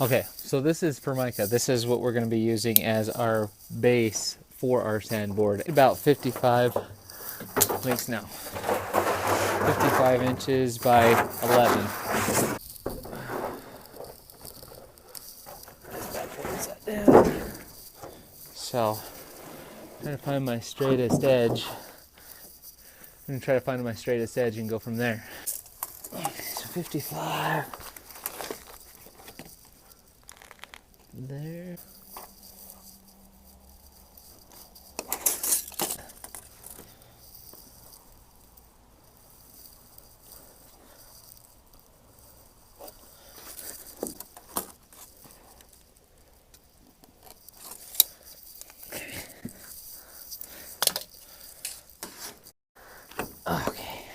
Okay, so this is Formica. This is what we're going to be using as our base for our sandboard. About 55 links now. 55 inches by 11. So, trying to find my straightest edge. I'm going to try to find my straightest edge and go from there. Okay, so 55. There. Okay.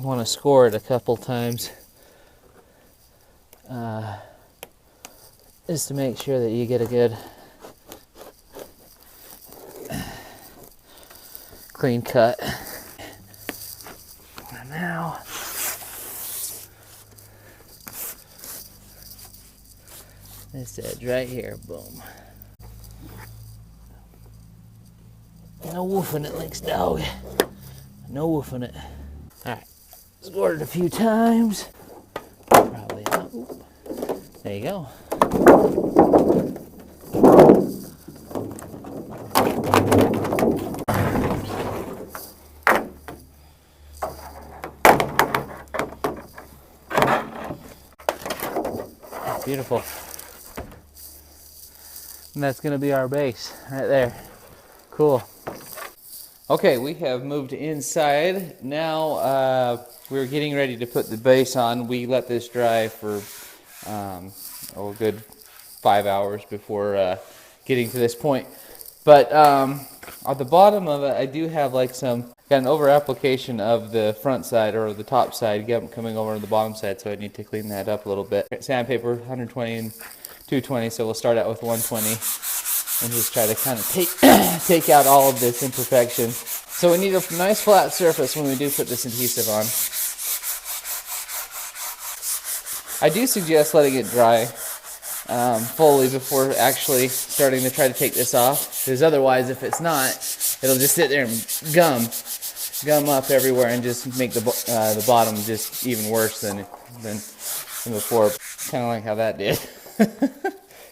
Want to score it a couple times. Just to make sure that you get a good clean cut. And now this edge right here, boom. No woofing it, Lynx dog. No woofing it. Alright, scored it a few times. Probably not. Oop. There you go. Beautiful. And that's going to be our base right there. Cool. Okay, we have moved inside. Now we're getting ready to put the base on. We let this dry for a good 5 hours before getting to this point. But at the bottom of it, I do have like got an over application of the front side or the top side coming over on the bottom side, so I need to clean that up a little bit. Sandpaper 120 and 220, so we'll start out with 120 and just try to kind of take out all of this imperfection. So we need a nice flat surface when we do put this adhesive on. I do suggest letting it dry fully before actually starting to try to take this off, because otherwise if it's not, it'll just sit there and gum up everywhere and just make the bottom just even worse than before. Kind of like how that did.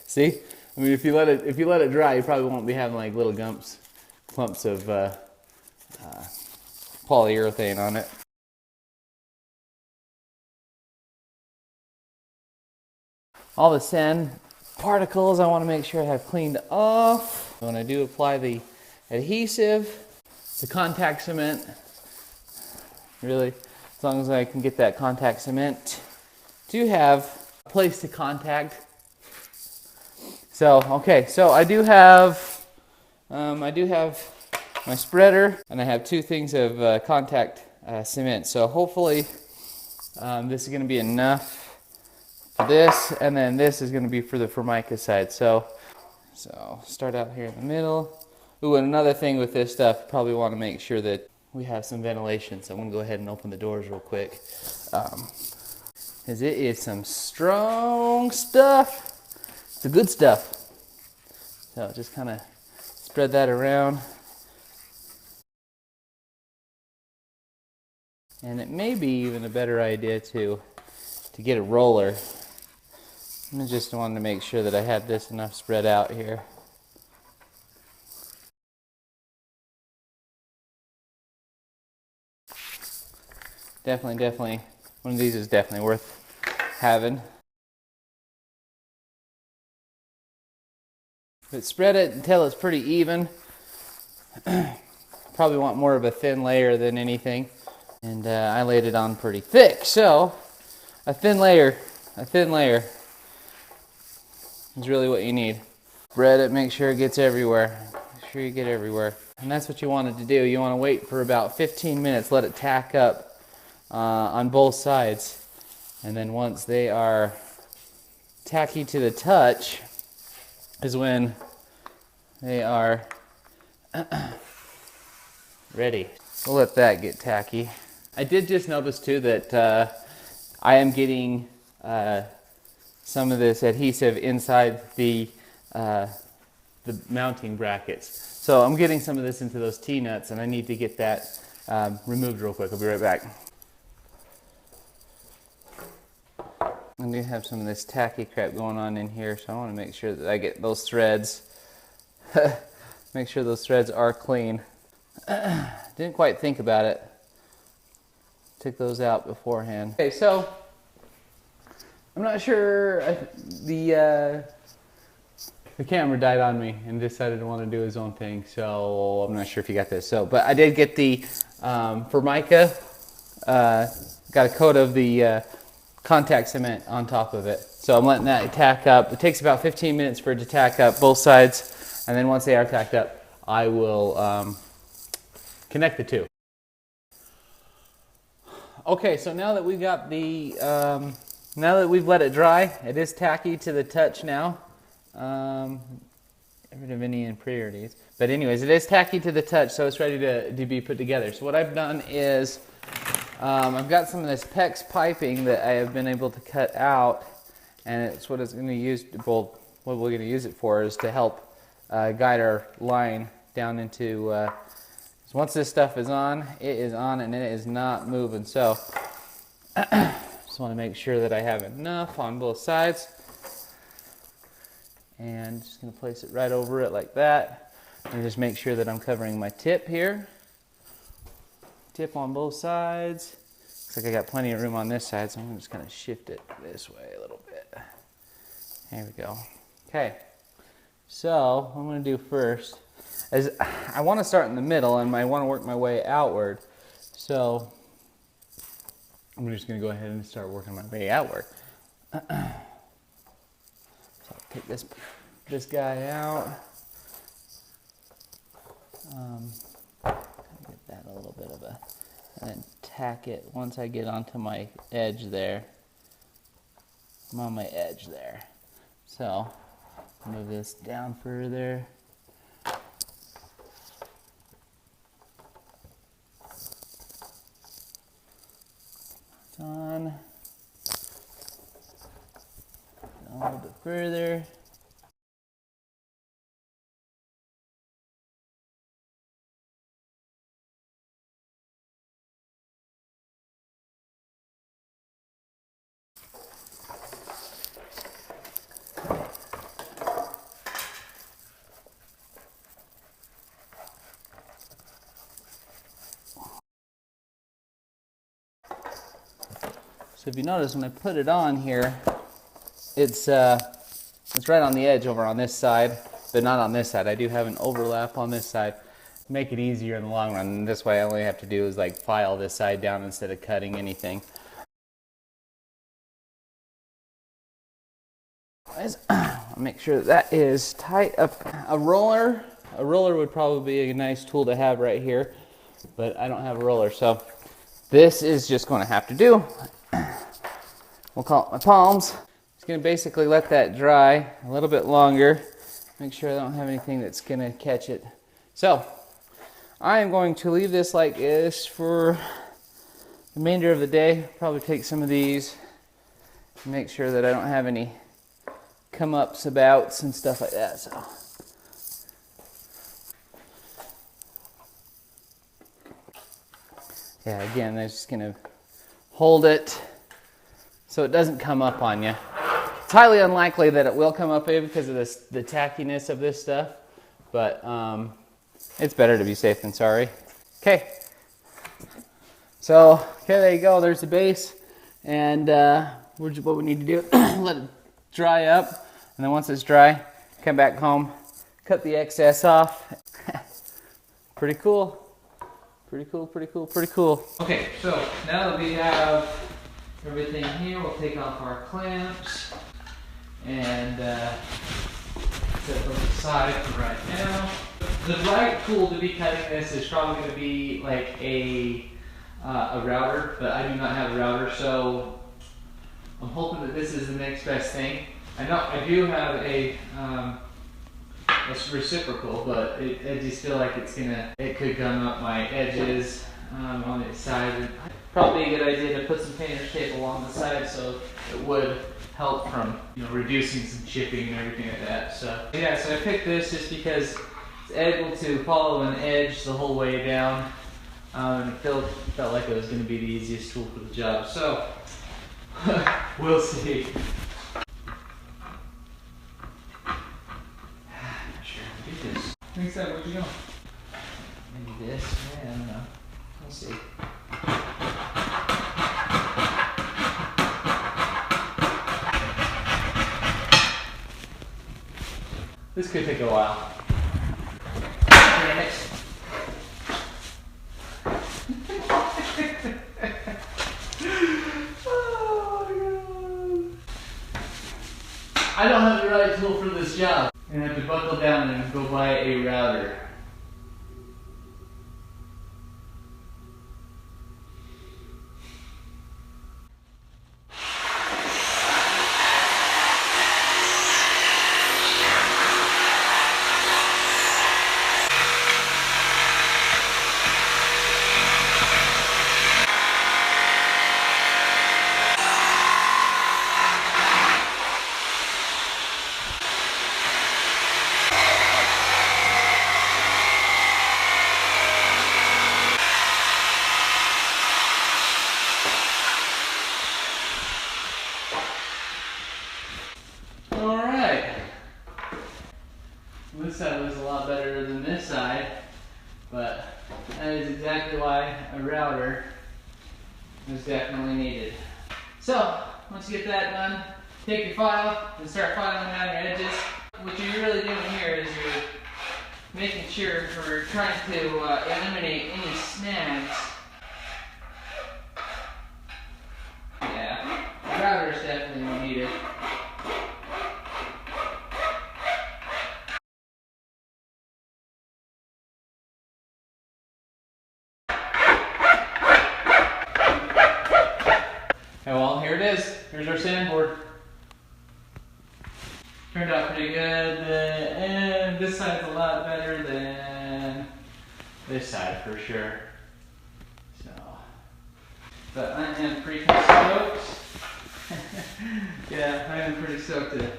See, I mean, if you let it dry, you probably won't be having like little clumps of polyurethane on it. All the sand particles I want to make sure I have cleaned off. When I do apply the adhesive, the contact cement, really, as long as I can get that contact cement to have a place to contact. So, okay, so I do have my spreader, and I have 2 things of contact cement. So hopefully this is going to be enough for this, and then this is going to be for the Formica side. So start out here in the middle. Ooh, and another thing with this stuff, probably want to make sure that we have some ventilation. So I'm going to go ahead and open the doors real quick. Because it is some strong stuff. It's the good stuff. So just kind of spread that around. And it may be even a better idea to get a roller. I just wanted to make sure that I had this enough spread out here. Definitely, one of these is definitely worth having. But spread it until it's pretty even. Probably want more of a thin layer than anything. And I laid it on pretty thick, so a thin layer is really what you need. Spread it, make sure it gets everywhere. Make sure you get everywhere. And that's what you wanted to do. You want to wait for about 15 minutes, let it tack up on both sides. And then once they are tacky to the touch is when they are ready. We'll let that get tacky. I did just notice too that I am getting some of this adhesive inside the mounting brackets. So I'm getting some of this into those T-nuts, and I need to get that removed real quick. I'll be right back. I'm going to have some of this tacky crap going on in here, so I want to make sure that I get those threads. Make sure those threads are clean. Didn't quite think about it. Took those out beforehand. Okay, so I'm not sure. The camera died on me and decided to want to do his own thing, so I'm not sure if you got this. But I did get the Formica. Got a coat of the contact cement on top of it. So I'm letting that tack up. It takes about 15 minutes for it to tack up both sides, and then once they are tacked up, I will connect the two. Okay, so now that we got the, now that we've let it dry, it is tacky to the touch now. Get rid of any impurities. But anyways, it is tacky to the touch, so it's ready to be put together. So what I've done is, I've got some of this PEX piping that I have been able to cut out, and it's what it's going to use. Well, what we're going to use it for is to help guide our line down into. So once this stuff is on, it is on, and it is not moving. So just want to make sure that I have enough on both sides, and just going to place it right over it like that, and just make sure that I'm covering my tip here. Tip on both sides. Looks like I got plenty of room on this side, so I'm just going to shift it this way a little bit. There we go. Okay, so what I'm going to do first is I want to start in the middle, and I want to work my way outward. So I'm just going to go ahead and start working my way outward. So I'll take this guy out. Get that a little bit of a, and then tack it once I get onto my edge there. I'm on my edge there. So move this down further. It's on. A little bit further. So if you notice, when I put it on here, it's right on the edge over on this side, but not on this side. I do have an overlap on this side. Make it easier in the long run. And this way, all I have to do is like file this side down instead of cutting anything. Make sure that is tight up. A roller would probably be a nice tool to have right here, but I don't have a roller, so this is just going to have to do. We'll call it my palms. Just going to basically let that dry a little bit longer. Make sure I don't have anything that's going to catch it. So I am going to leave this like this for the remainder of the day. Probably take some of these and make sure that I don't have any come ups, abouts, and stuff like that. So yeah, again, I'm just going to hold it so it doesn't come up on you. It's highly unlikely that it will come up because of this, the tackiness of this stuff, but it's better to be safe than sorry. Okay, so okay, there you go. There's the base, and what we need to do, let it dry up, and then once it's dry, come back home, cut the excess off. Pretty cool. Pretty cool, pretty cool, pretty cool. Okay, so now that we have everything here, we'll take off our clamps and set those aside for right now. The right tool to be cutting this is probably going to be like a router, but I do not have a router, so I'm hoping that this is the next best thing. I know I do have a reciprocal, but I just feel like it could gum up my edges. on the side. And probably a good idea to put some painter's tape along the side so it would help from, you know, reducing some chipping and everything like that. So yeah, so I picked this just because it's able to follow an edge the whole way down. And it felt like it was going to be the easiest tool for the job. So we'll see. Not sure how to do this. Think so, where'd you go? Maybe this, yeah, I don't know. We'll see. This could take a while. Damn it. Oh my God. I don't have the right tool for this job. I'm gonna have to buckle down and go buy a router. This side was a lot better than this side, but that is exactly why a router is definitely needed. So, once you get that done, take your file and start filing around your edges. What you're really doing here is you're making sure we're trying to eliminate any snags. Yeah, the router is definitely needed. Okay, well, here it is. Here's our sandboard. Turned out pretty good, and this side's a lot better than this side for sure. So, but I am pretty stoked. Yeah, I am pretty stoked to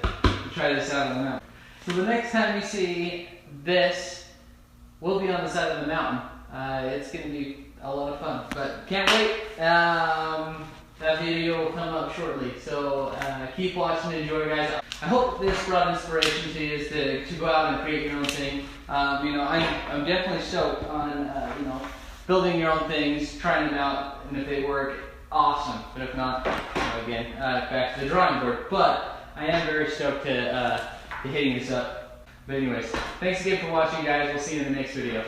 try this out on the mountain. So the next time you see this, we'll be on the side of the mountain. It's going to be a lot of fun, but can't wait. That video will come up shortly, so keep watching and enjoy, guys. I hope this brought inspiration to you to go out and create your own thing. You know, I'm definitely stoked on you know, building your own things, trying them out, and if they work, awesome. But if not, again, back to the drawing board. But I am very stoked to hitting this up. But anyways, thanks again for watching, guys. We'll see you in the next video.